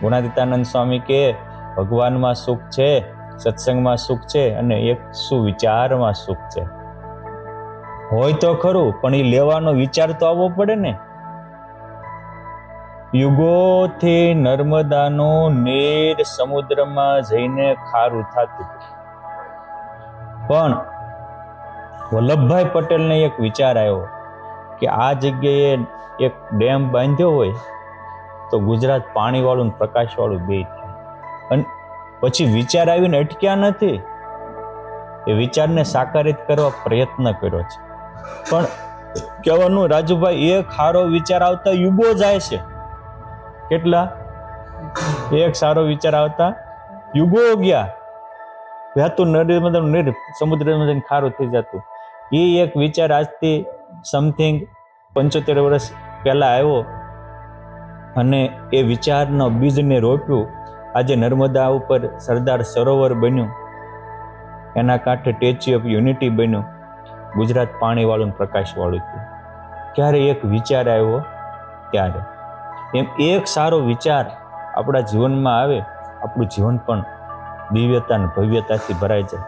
ગુણાતીતાનંદ સ્વામી કે ભગવાનમાં સુખ છે, સત્સંગમાં સુખ છે અને એક સુવિચારમાં સુખ છે. હોય તો ખરું, પણ એ લેવાનો વિચાર તો આવવો પડે ને. યુગોથી નર્મદાનું નીર સમુદ્રમાં જઈને ખારું થતું, પણ વલ્લભભાઈ પટેલને એક વિચાર આવ્યો કે આ જગ્યાએ એક ડેમ બાંધ્યો હોય તો ગુજરાત પાણીવાળું ને પ્રકાશવાળું બે થાય. અને પછી વિચાર આવીને અટક્યા નથી, એ વિચારને સાકારિત કરવા પ્રયત્ન કર્યો છે. પણ કહેવાનું રાજુભાઈ, એક સારો વિચાર આવતા યુગો જાય છે. કેટલા? એક સારો વિચાર આવતા યુગો ગયા. વહેતું નર્મદાનું નીર સમુદ્રમાં જઈને ખારું થઈ જતું. એ એક વિચાર આજથી સમથિંગ 75 વર્ષ પહેલા આવ્યો અને એ વિચારના બીજને રોપ્યું. આજે નર્મદા ઉપર સરદાર સરોવર બન્યું, એના કાંઠે સ્ટેચ્યુ ઓફ યુનિટી બન્યું, ગુજરાત પાણીવાળું પ્રકાશવાળું થયું. ક્યારે એક વિચાર આવ્યો ત્યારે. એમ એક સારો વિચાર આપણા જીવનમાં આવે, આપણું જીવન પણ દિવ્યતા અને ભવ્યતાથી ભરાઈ જાય.